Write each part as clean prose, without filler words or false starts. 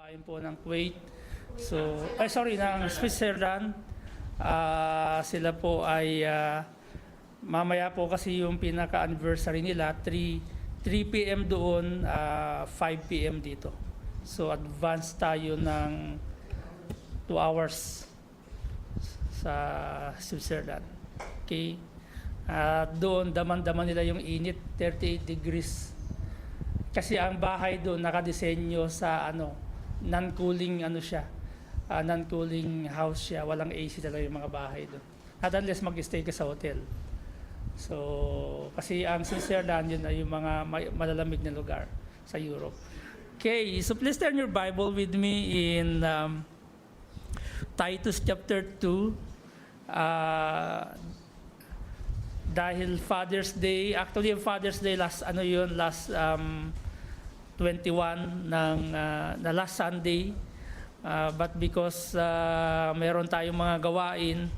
Bayan po ng Kuwait. So, ng Switzerland. Sila po ay mamaya po kasi yung pinaka-anniversary nila, 3 p.m. doon, 5 p.m. dito. So, advance tayo ng 2 hours sa Switzerland. Okay? Doon, daman-daman nila yung init, 38 degrees. Kasi ang bahay doon nakadesenyo sa non-cooling non-cooling house siya, walang AC talaga yung mga bahay doon. Not unless mag-stay ka sa hotel. So, kasi ang Switzerland yun ay yung mga malalamig na lugar sa Europe. Okay, so please turn your Bible with me in Titus chapter 2. Dahil Father's Day, actually yung Father's Day last 21 ng last Sunday, but because meron tayong mga gawain,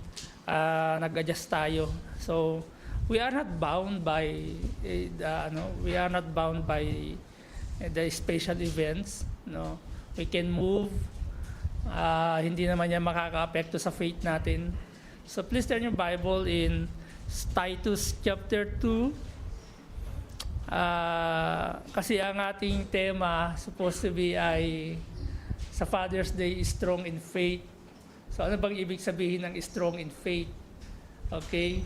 nag-adjust tayo. So we are not bound by the special events, no. We can move, hindi naman yan makaka-apekto sa faith natin. So please turn your Bible in Titus chapter 2. Kasi ang ating tema supposed to be ay sa Father's Day, strong in faith. So ano bang ibig sabihin ng strong in faith? Okay?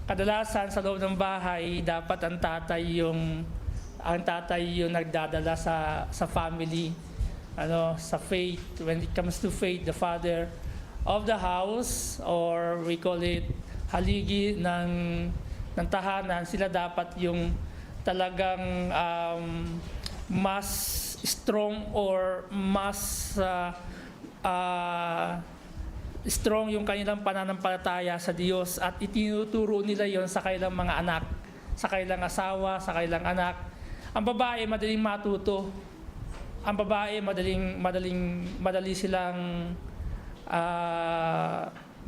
Kadalasan sa loob ng bahay, dapat ang tatay yung nagdadala sa family, sa faith. When it comes to faith, the father of the house, or we call it haligi ng tahanan, sila dapat yung talagang mas strong or mas strong yung kanilang pananampalataya sa Diyos, at itinuturo nila yon sa kanilang mga anak, sa kanilang asawa, sa kanilang anak. Ang babae madaling matuto. Ang babae madali silang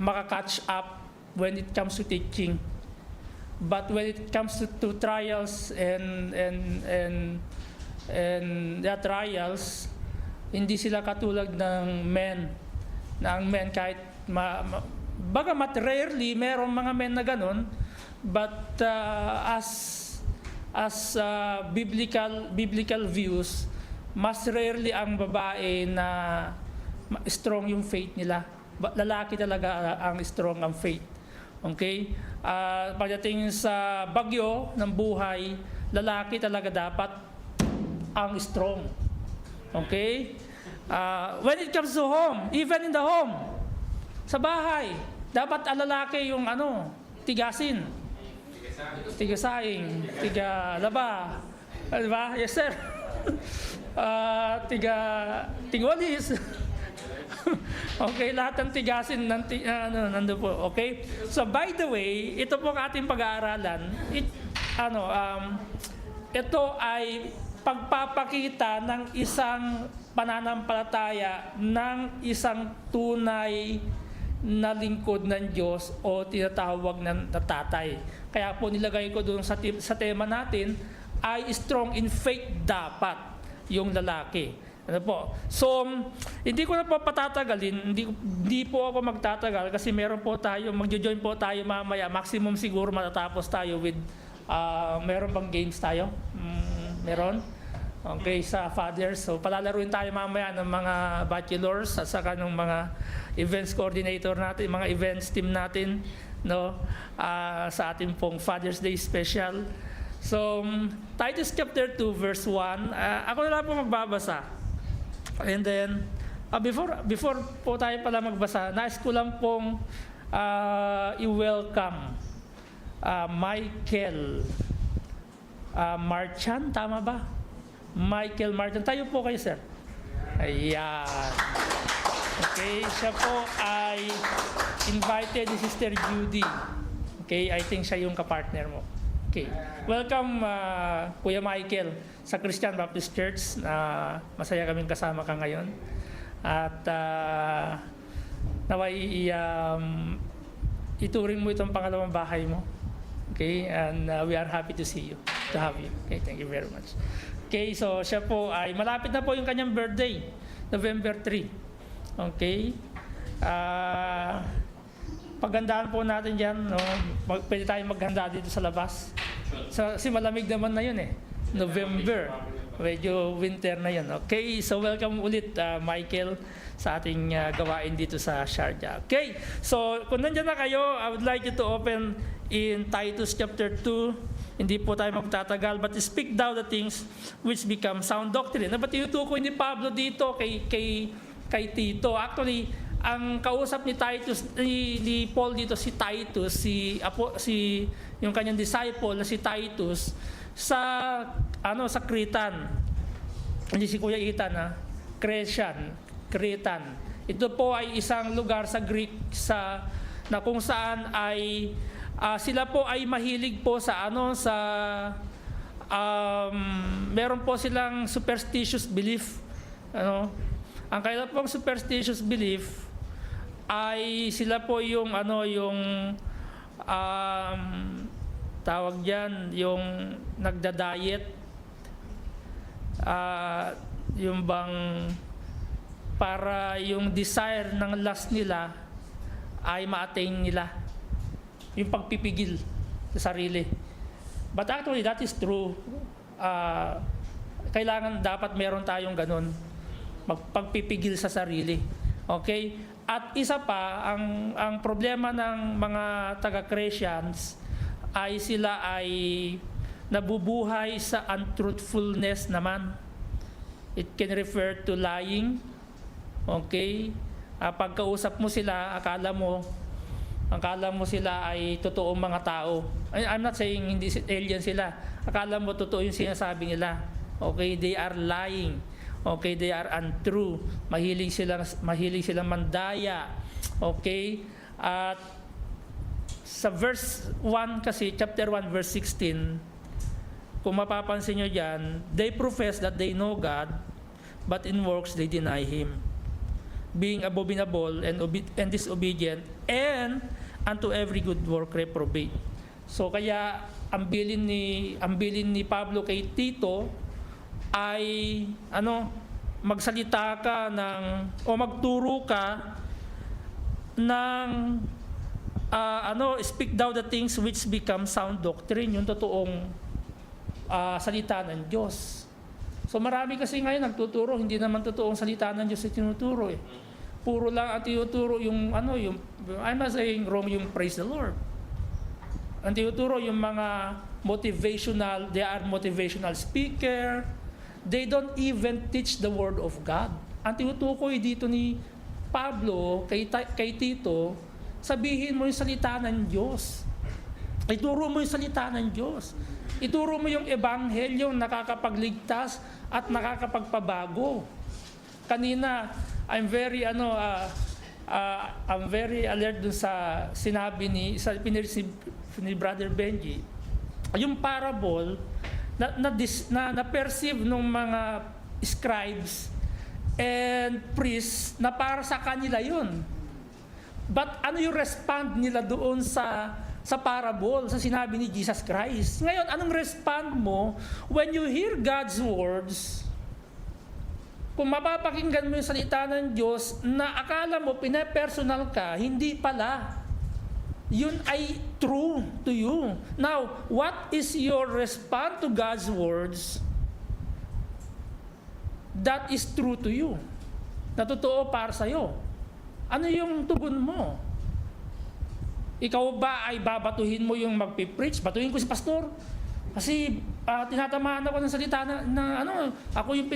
maka-catch up when it comes to teaching. But when it comes to trials and the trials, hindi sila katulad ng men. Na ang men kahit bagamat rarely merong mga men na ganun, but as biblical views, mas rarely ang babae na strong yung faith nila. Lalaki talaga ang strong ang faith. Okay? Pagdating sa bagyo ng buhay, lalaki talaga dapat ang strong. Okay? When it comes to home, even in the home, sa bahay, dapat ang lalaki yung tigasin. Tigasaing, tigalaba. Diba? Yes, sir. Tigwalis. Okay, lahat ng tigasin nando po. Okay? So by the way, ito po ang ating pag-aaralan. Ito ay pagpapakita ng isang pananampalataya ng isang tunay na lingkod ng Diyos o tinatawag ng tatay. Kaya po nilagay ko doon sa tema natin ay strong in faith dapat yung lalaki. So, hindi ko na po patatagalin, hindi po ako magtatagal kasi magjo-join po tayo mamaya. Maximum siguro matatapos tayo with, meron bang games tayo? Meron? Okay, sa fathers. So, palalaruin tayo mamaya ng mga bachelors at saka ng mga events coordinator natin, mga events team natin, sa ating pong Father's Day special. So, Titus chapter 2 verse 1, ako na lang po magbabasa. And then, before po tayo pala magbasa, nais ko lang pong i-welcome Michael Marchan, tama ba? Michael Marchan. Tayo po kayo, sir. Ayan. Okay, siya po ay invited ni Sister Judy. Okay, I think siya yung kapartner mo. Okay. Welcome, Kuya Michael, sa Christian Baptist Church. Masaya kaming kasama ka ngayon. At naway ituring mo itong pangalawang bahay mo. Okay? And we are happy to see you, to have you. Okay, thank you very much. Okay, so siya po ay malapit na po yung kanyang birthday, November 3. Okay? Paghandaan po natin dyan, no? Pwede tayong maghanda dito sa labas. Kasi malamig naman na yun eh. November. Medyo winter na yun. Okay, so welcome ulit Michael sa ating gawain dito sa Sharjah. Okay, so kung nandiyan na kayo, I would like you to open in Titus chapter 2. Hindi po tayo magtatagal, but speak thou the things which become sound doctrine. Ba't tinutukoy ni Pablo dito kay Tito? Actually, ang kausap ni Titus, ni Paul dito si Titus, yung kanyang disciple na si Titus sa Cretan. Hindi si Kuya Ethan, Cretan. Ito po ay isang lugar sa Greek na kung saan ay sila po ay mahilig po meron po silang superstitious belief. Ang kailan pong superstitious belief ay sila po yung tawag diyan, yung nagda-diet, yung bang para yung desire ng lust nila ay ma-attain nila, yung pagpipigil sa sarili. But actually, that is true. Kailangan dapat meron tayong ganun, pagpipigil sa sarili. Okay? At isa pa, ang problema ng mga taga-Christians ay sila ay nabubuhay sa untruthfulness naman. It can refer to lying. Okay? Pagkausap mo sila, akala mo sila ay totoong mga tao. I'm not saying hindi alien sila. Akala mo totoo yung sinasabi nila. Okay, they are lying. Okay, they are untrue. Mahilig silang mandaya. Okay? At sa verse 1 kasi, chapter 1 verse 16, kung mapapansin nyo dyan, they profess that they know God, but in works they deny Him, being abominable and disobedient, and unto every good work reprobate. So kaya ang bilin ni Pablo kay Tito ay magsalita ka o magturo ka ng speak thou the things which become sound doctrine, yung totoong salita ng Diyos. So marami kasi ngayon nagtuturo, hindi naman totoong salita ng Diyos yung tinuturo eh. Puro lang ang tinuturo yung I'm not saying wrong yung praise the Lord. Ang tinuturo yung mga motivational, they are motivational speaker. They don't even teach the word of God. Ang tinutukoy dito ni Pablo kay Tito, sabihin mo yung salita ng Diyos. Ituro mo yung salita ng Diyos. Ituro mo yung ebanghelyo nakakapagligtas at nakakapagpabago. Kanina, I'm very alert dun sa sinabi ni Brother Benji. Yung parable na perceive ng mga scribes and priests na para sa kanila yun. But ano yung respond nila doon sa parable, sa sinabi ni Jesus Christ? Ngayon, anong respond mo when you hear God's words? Kung mapapakinggan mo yung salita ng Diyos na akala mo pinapersonal ka, hindi pala. Yun ay true to you. Now, what is your response to God's words that is true to you? Na totoo para sa'yo. Ano yung tugon mo? Ikaw ba ay babatuhin mo yung magpipreach? Batuhin ko si pastor. Kasi tinatamaan ako ng salita ako yung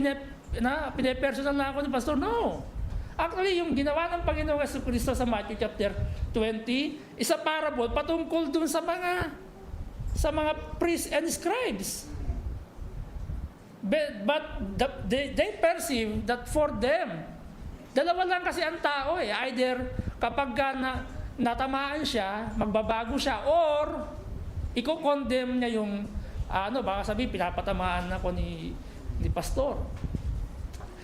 pinepersonal na ako ni pastor. No. Actually, yung ginawa ng Panginoong Jesucristo sa Matthew chapter 20, isa parable patungkol dun sa mga priests and scribes. But they perceive that for them, dalawa lang kasi ang tao eh. Either kapag natamaan siya, magbabago siya, or i-condemn niya yung, baka sabihin, pinapatamaan ako ni pastor.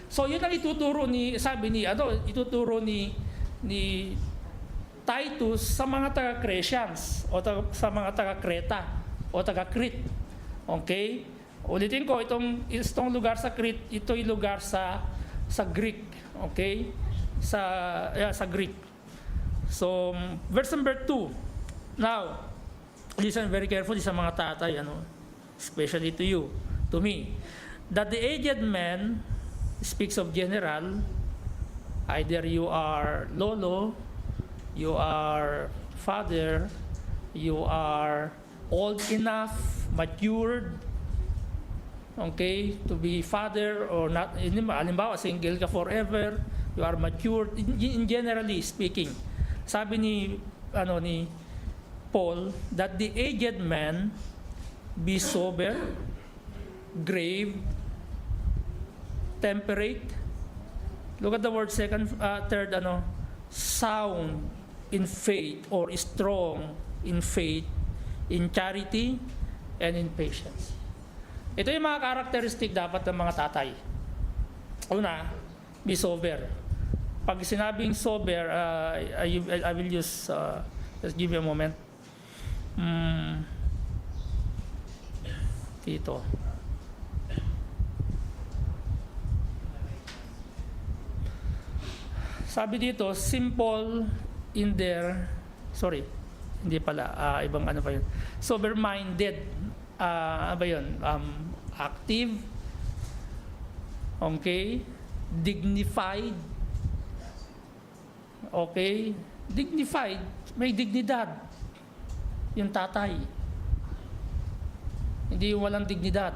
So yun ang ituturo ni Titus sa mga taga-Cretans o sa mga taga-Creta o taga-Crete. Okay? Ulitin ko, itong lugar sa Crete, ito'y lugar sa Greek. Okay? Sa Greek. So, verse number 2. Now, listen very carefully sa mga tatay, especially to you, to me. That the aged man speaks of general, either you are lolo, you are father, you are old enough, matured, okay, to be father or not. Halimbawa, single ka forever, you are matured, in generally speaking. Sabi ni Paul, that the aged man be sober, grave, temperate. Look at the word third, sound in faith or strong in faith, in charity, and in patience. Ito yung mga characteristic dapat ng mga tatay. Una, be sober. Pag sinabing sober, I will just give you a moment. Dito. Sabi dito, simple in their, hindi pala, ibang ano pa yun. Sober-minded, ba yun? Active, okay, dignified, okay, dignified, may dignidad, yung tatay. Hindi yung walang dignidad.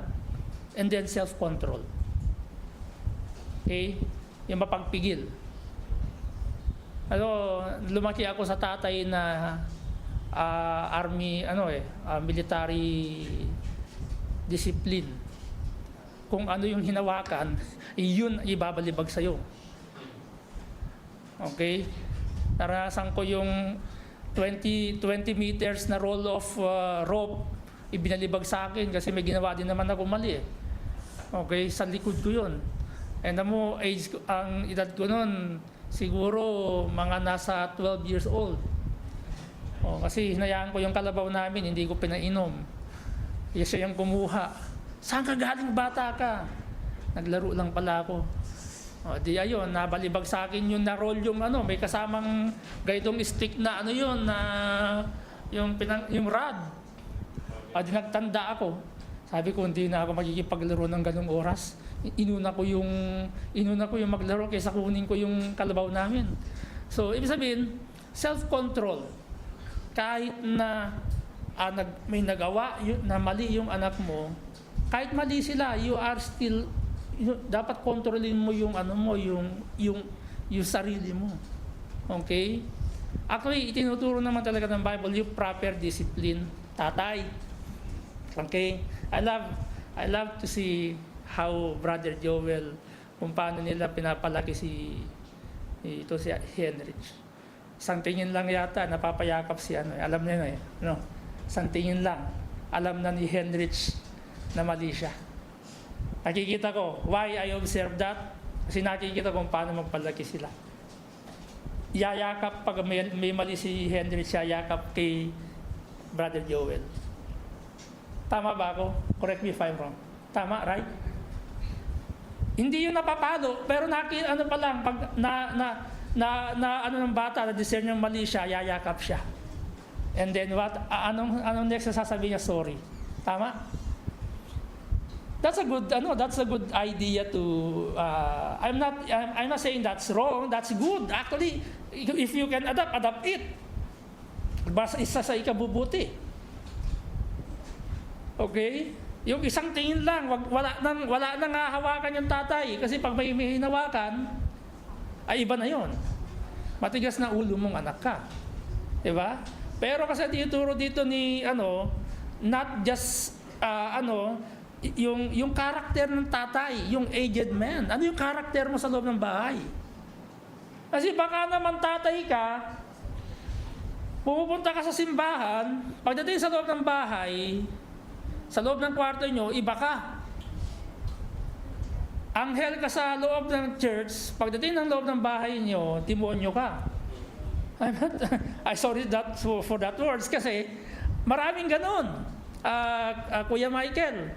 And then self-control. Okay? Yung mapagpigil. Lumaki ako sa tatay na army, military discipline. Kung ano yung hinawakan, yun ibabalibag sa'yo. Okay? Naranasan ko yung 20 meters na roll of rope, ibinalibag sa akin kasi may ginawa din naman ako mali eh. Okay? Sa likod ko yun. And ang edad ko noon, siguro mga nasa 12 years old. Kasi hinayaan ko yung kalabaw namin, hindi ko pinainom. Siya yung kumuha. Saan ka galing, bata ka? Naglaro lang pala ako. Di ayun, nabalibag sa akin yung na-roll yung may kasamang gaitong stick na yung rod. Di nagtanda ako. Sabi ko, hindi na ako makikipaglaro ng ganung oras. Inuna ko yung maglaro kaysa kunin ko yung kalabaw namin. So, ibig sabihin, self-control. Kahit na may nagawa na mali yung anak mo, kahit mali sila, you are still, dapat kontrolin mo yung yung sarili mo. Okay? Actually, itinuturo naman talaga ng Bible yung proper discipline. Tatay. Okay? I love to see how Brother Joel, kung paano nila pinapalaki si Henrich. Isang tingin lang yata, napapayakap si alam niya isang tingin lang, alam na ni Henrich na mali siya. Nakikita ko, why I observe that? Kasi nakikita kung paano magpalaki sila. Yayakap, pag may mali si Henrich, yayakap kay Brother Joel. Tama ba ako? Correct me if I'm wrong. Tama, right? Hindi yung napapalo, pero pa lang, pag ng bata, na-discern yung mali siya, yayakap siya. And then what? Anong next na sasabihin niya? Sorry. Tama? That's a good idea to I'm not saying that's wrong, that's good. Actually, if you can adapt it. Basta isa sa ikabubuti. Okay? Yung isang tingin lang, wala nang hahawakan yung tatay kasi pag may hinawakan, ay iba na yon. Matigas na ulo mong anak ka. 'Di ba? Pero kasi tinuturo dito ni not just yung karakter ng tatay, yung aged man. Ano yung karakter mo sa loob ng bahay? Kasi baka naman tatay ka, pumupunta ka sa simbahan, pagdating sa loob ng bahay, sa loob ng kwarto nyo, iba ka. Anghel ka sa loob ng church, pagdating ng loob ng bahay nyo, demonyo ka. I'm sorry for that words kasi maraming ganun. Kuya Michael,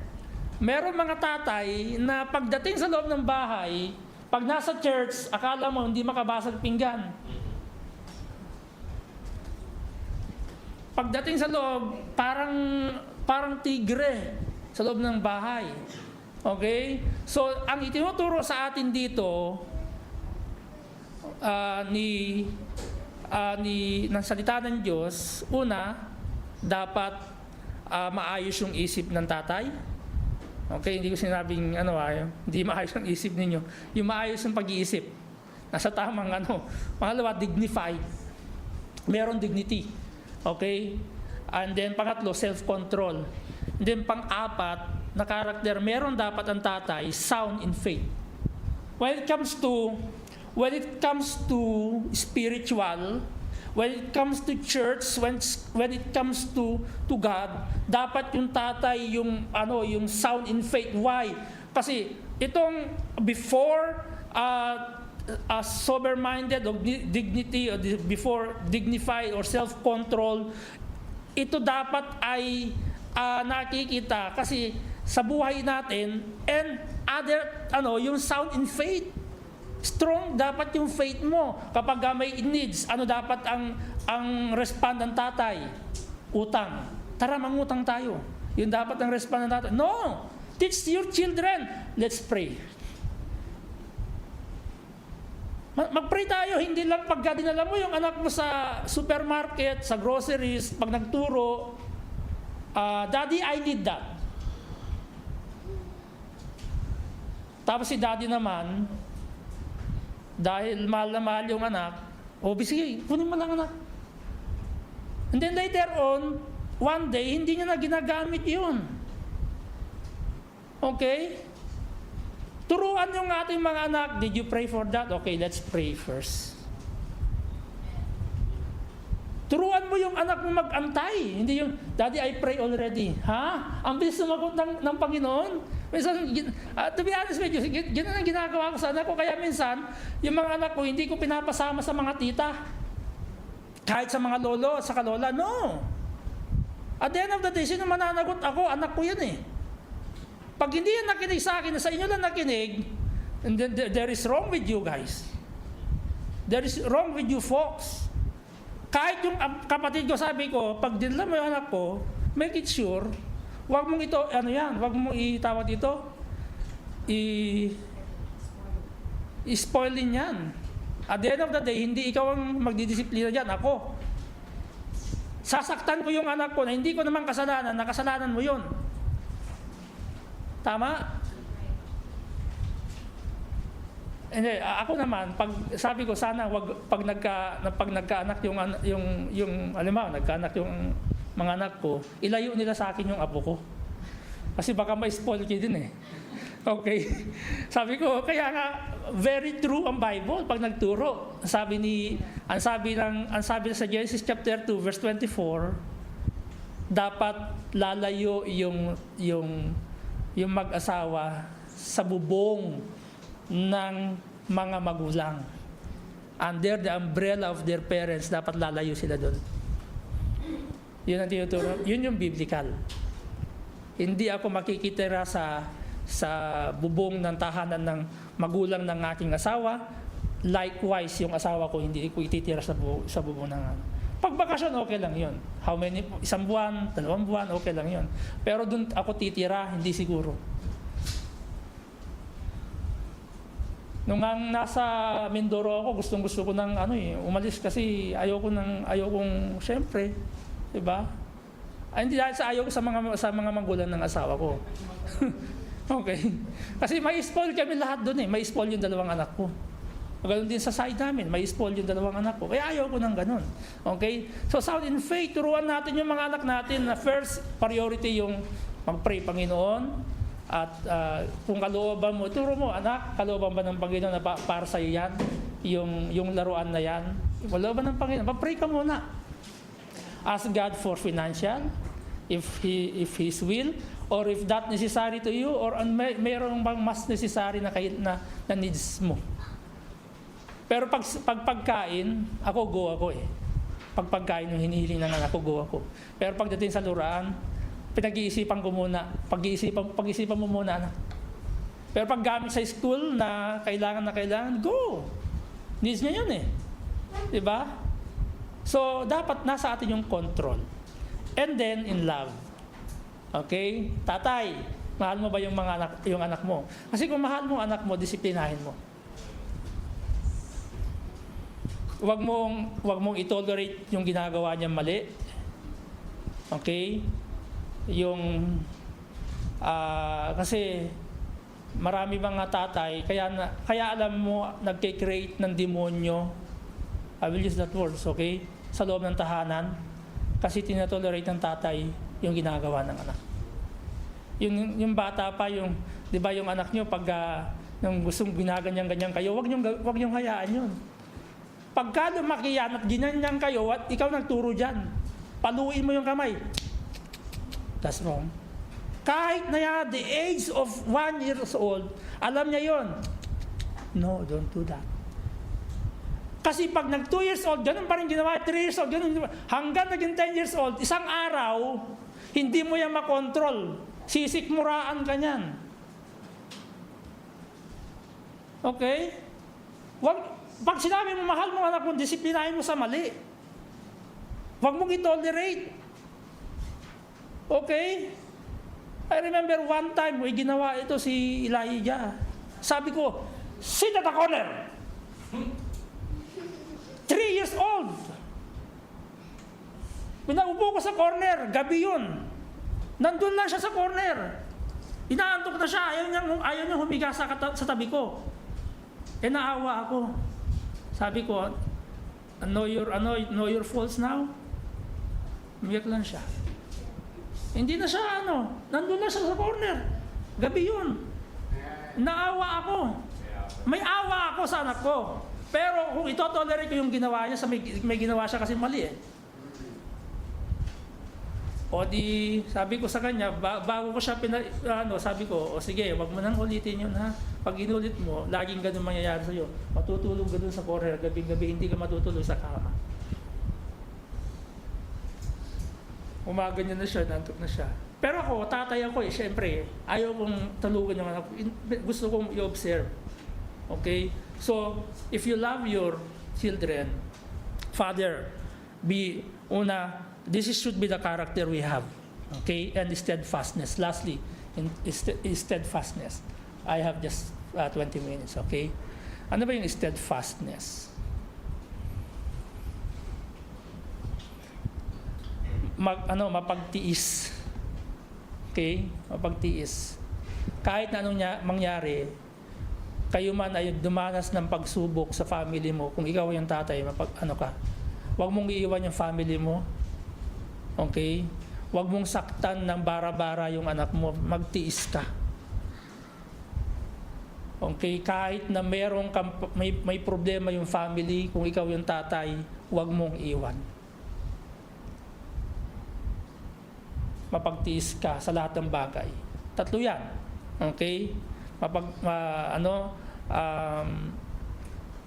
Meron mga tatay na pagdating sa loob ng bahay, pag nasa church, akala mo hindi makabasag pinggan. Pagdating sa loob, parang tigre sa loob ng bahay. Okay? So, ang itinuturo sa atin dito ng salita ng Diyos, una, dapat maayos yung isip ng tatay. Okay, hindi ko sinabing hindi maayos ang isip ninyo. Yung maayos yung pag-iisip. Nasa tamang Pangalawa, dignified. Meron dignity. Okay? And then pangatlo, self-control. And then pang-apat na karakter, meron dapat ang tatay sound in faith. When it comes to spiritual, when it comes to church, when it comes to God, dapat yung tatay yung sound in faith. Why? Kasi itong before sober-minded or dignity, or before dignified or self-control, ito dapat ay nakikita kasi sa buhay natin, and yung sound in faith. Strong dapat yung faith mo. Kapag may needs, dapat ang respond ng tatay? Utang. Tara, mangutang tayo. Yun dapat ang respond ng tatay. No! Teach your children. Let's pray. Mag-pray tayo. Hindi lang pagka dinala mo yung anak mo sa supermarket, sa groceries, pag nagturo, Daddy, I need that. Tapos si Daddy naman, dahil mahal na mahal yung anak, sige, kunin mo lang anak. And then later on, one day, hindi niya na ginagamit yun. Okay? Turuan yung ating mga anak, did you pray for that? Okay, let's pray first. Turuan mo yung anak mo mag-antay. Hindi yung, Daddy, I pray already. Ha? Ang bilis sumagot ng Panginoon. Minsan, to be honest with you, gano'n ang ginagawa ko sa anak ko. Kaya minsan, yung mga anak ko, hindi ko pinapasama sa mga tita. Kahit sa mga lolo at sa lola, no. At the end of the day, sino mananagot ako? Anak ko yan eh. Pag hindi yan nakinig sa akin, sa inyo lang nakinig, and then there is wrong with you guys. There is wrong with you folks. Kahit yung kapatid ko, sabi ko, pag dinala mo yung anak ko, make it sure, wag mong wag mong itawag dito, i-spoil din yan. At the end of the day, hindi ikaw ang magdidisiplina dyan, ako. Sasaktan ko yung anak ko na hindi ko naman kasalanan, nakasalanan mo yun. Tama? Hindi, ako naman, sabi ko sana pag nagkaanak nagkaanak yung mga anak ko, ilayo nila sa akin yung apo ko. Kasi baka ma-spoil kayo din eh. Okay? Sabi ko, kaya nga, very true ang Bible pag nagturo. Ang sabi sa Genesis chapter 2, verse 24, dapat lalayo yung mag-asawa sa bubong ng mga magulang. Under the umbrella of their parents, dapat lalayo sila doon. Yun ang tinuturo. Yun yung biblical. Hindi ako makikitira sa bubong ng tahanan ng magulang ng aking asawa. Likewise, yung asawa ko, hindi ko ititira sa bubong ng Pag bakasyon, okay lang yun. How many? 1 buwan, 2 buwan, okay lang yun. Pero doon ako titira, hindi siguro. Nung nasa Mindoro ako, gustong-gusto ko ng umalis kasi ayokong syempre, 'di ba? Hindi dahil sa ayaw ko sa mga magulang ng asawa ko. Okay. Kasi may spoil kami lahat doon eh. May spoil yung 2 anak ko. Ganoon din sa side namin, may spoil yung 2 anak ko. Kaya ayaw ko ng ganun. Okay? So sound in faith, turuan natin yung mga anak natin na first priority yung mag-pray, Panginoon. At kung kalooban mo, turo mo, anak, kalooban ba ng Panginoon na para sa'yo yan? Yung laruan na yan? Kalooban ng Panginoon, pray ka muna. Ask God for financial, if His will, or if that necessary to you, or mayroon bang mas necessary na needs mo. Pero pag pagkain, go ako eh. Pag pagkain yung hinihiling ng anak ko, go ako. Pero pagdating sa laruan, pinag-iisipan ko muna. Pag-iisipan mo muna, anak. Pero pag gamit sa school na kailangan, go! Needs niya yun eh. Diba? So, dapat nasa atin yung control. And then, in love. Okay? Tatay, mahal mo ba yung anak mo? Kasi kung mahal mo ang anak mo, disiplinahin mo. Huwag mong i-tolerate yung ginagawa niya mali. Okay? Kasi marami mga tatay, kaya alam mo, nagke-create ng demonyo, I will use that words, okay? Sa loob ng tahanan, kasi tinatolerate ng tatay yung ginagawa ng anak. Yung bata pa, di ba yung anak nyo, pag yung gustong ginaganyan-ganyan kayo, wag niyong hayaan yun. Pagka lumaki yan at ginanyan kayo at ikaw nagturo dyan, paluin mo yung kamay. That's wrong. Kahit na yan, the age of 1 year old, alam niya yon. No, don't do that. Kasi pag nag 2 years old, ganun pa rin ginawa, 3 years old, ganun ginawa. Hanggang naging 10 years old, isang araw, hindi mo yan makontrol. Sisikmuraan ka niyan. Okay? Pag sinabi mo, mahal mo anak mo, disiplinahin mo sa mali. Huwag mong i-tolerate. Okay? I remember one time, ginawa ito si Elijah. Sabi ko, sit at the corner. 3 years old. Pinaupo ko sa corner, gabi yun. Nandun lang siya sa corner. Inaantok na siya, ayaw niya humiga sa tabi ko. Naawa ako. Sabi ko, know your faults now? Umiyak lang siya. Hindi na siya nandun lang siya sa corner. Gabi yun. Naawa ako. May awa ako sa anak ko. Pero kung ito-tolerate ko yung ginawa niya, may ginawa siya kasi mali eh. O di, sabi ko sa kanya, bago ko siya sabi ko, o sige, wag mo nang ulitin yun ha. Pag inulit mo, laging ganun mangyayari sa'yo. Matutulog ka dun sa corner, gabing-gabi, hindi ka matutulog sa kama. Umaganyan na siya, nantok na siya. Pero ako, tatay ako eh, syempre, ayaw kong talugan yung anak. Gusto kong i-observe. Okay? So, if you love your children, father, this should be the character we have. Okay? And steadfastness. Lastly, steadfastness. I have just 20 minutes, okay? Ano ba yung steadfastness? Mapagtiis. Okay? Mapagtiis. Kahit na anong mangyari, kayo man ay dumanas ng pagsubok sa family mo, kung ikaw yung tatay, huwag mong iiwan yung family mo. Okay? Huwag mong saktan ng bara-bara yung anak mo, magtiis ka. Okay? Kahit na may problema yung family, kung ikaw yung tatay, huwag mong iwan. Mapagtiis ka sa lahat ng bagay. Tatlo yan. Okay?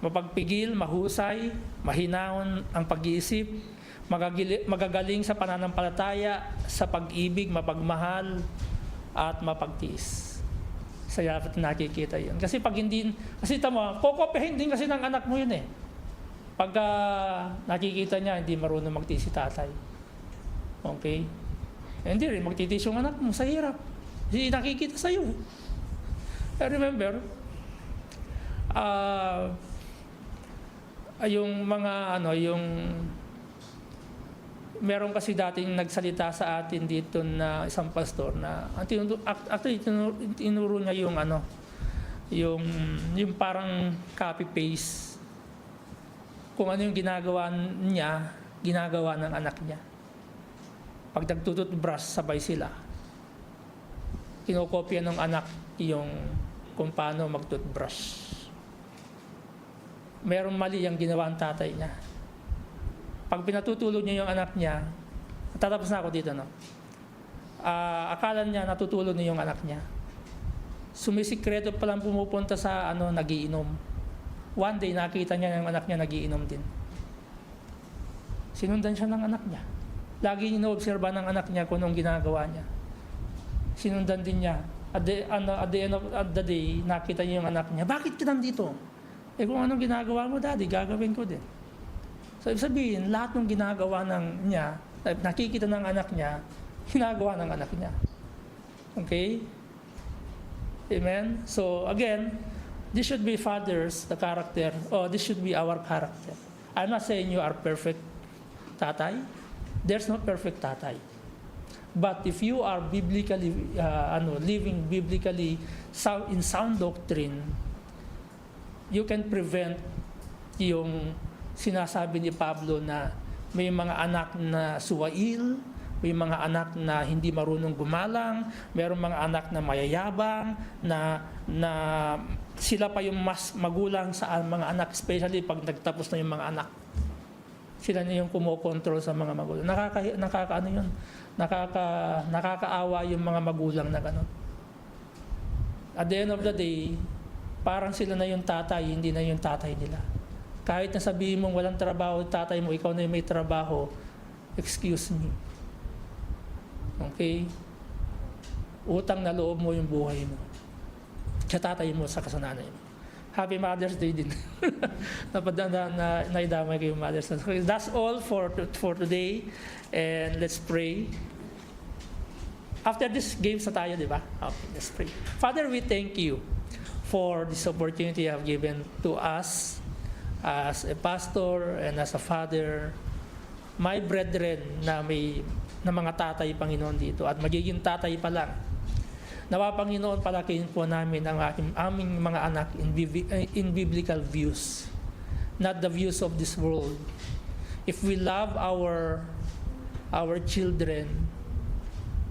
Mapagpigil, mahusay, mahinahon ang pag-iisip, magagaling sa pananampalataya, sa pag-ibig, mapagmahal, at mapagtiis. Sa dapat nakikita yun. Kasi kokopehin din kasi ng anak mo yun eh. Pagka nakikita niya, hindi marunong magtiis si tatay. Okay? Hindi rin, magtitiis yung anak mo sa hirap. Hindi nakikita sa'yo. I remember, meron kasi dating nagsalita sa atin dito na isang pastor na actually tinuro niya yung parang copy paste kung ano yung ginagawa niya, ginagawa ng anak niya. Pag nagtututbrush, sabay sila. Kinokopya ng anak yung kung paano magtutbrush. Merong mali yung ginawa ang tatay niya. Pag pinatutulog niya yung anak niya, tatapos na ako dito, akala niya natutulog niya yung anak niya. Sumisikreto palang pumupunta sa nagiinom. One day, nakita niya yung anak niya nagiinom din. Sinundan siya ng anak niya. Lagi inoobserba ng anak niya kung anong ginagawa niya. sinundan din niya. At the end of the day, nakita niya yung anak niya, bakit ka nandito? Kung anong ginagawa mo, Daddy, gagawin ko din. So, ibig sabihin, lahat ng ginagawa niya, nakikita ng anak niya, ginagawa ng anak niya. Okay? Amen? So, again, this should be fathers, the character, this should be our character. I'm not saying you are perfect tatay. There's no perfect tatay. But if you are biblically, living biblically in sound doctrine, you can prevent yung sinasabi ni Pablo na may mga anak na suwail, may mga anak na hindi marunong gumalang, mayroong mga anak na mayayabang, na sila pa yung mas magulang sa mga anak, especially pag nagtapos na yung mga anak. Sila na yung kumokontrol sa mga magulang. Nakakaawa yung mga magulang na gano'n. At the end of the day, parang sila na yung tatay, hindi na yung tatay nila. Kahit na sabihin mong walang trabaho, tatay mo, ikaw na yung may trabaho, excuse me. Okay? Utang na loob mo yung buhay mo. Sa tatay mo, sa kasananay mo. Happy Mother's Day din. Naidamay kayo Mother's Day. So that's all for today. And let's pray. After this, games na tayo, di ba? Okay, let's pray. Father, we thank you for this opportunity you have given to us as a pastor and as a father, my brethren na mga tatay, Panginoon, dito. At magiging tatay pa lang. Nawa, Panginoon, palakihin po namin ang aming mga anak in biblical views, not the views of this world. If we love our children,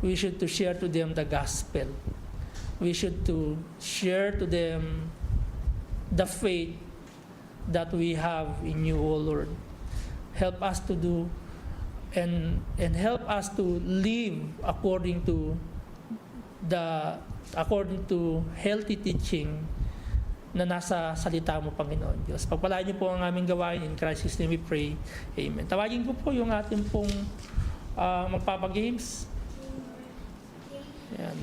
we should to share to them the gospel. We should to share to them the faith that we have in you, O Lord. Help us to do and help us to live according to healthy teaching na nasa salita mo, Panginoon Diyos. Pagpalain niyo po ang aming gawain. In Christ's name we pray. Amen. Tawagin ko po yung ating pong magpapagames. Yan.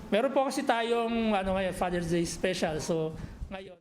Meron po kasi tayong Father's Day special. So, ngayon,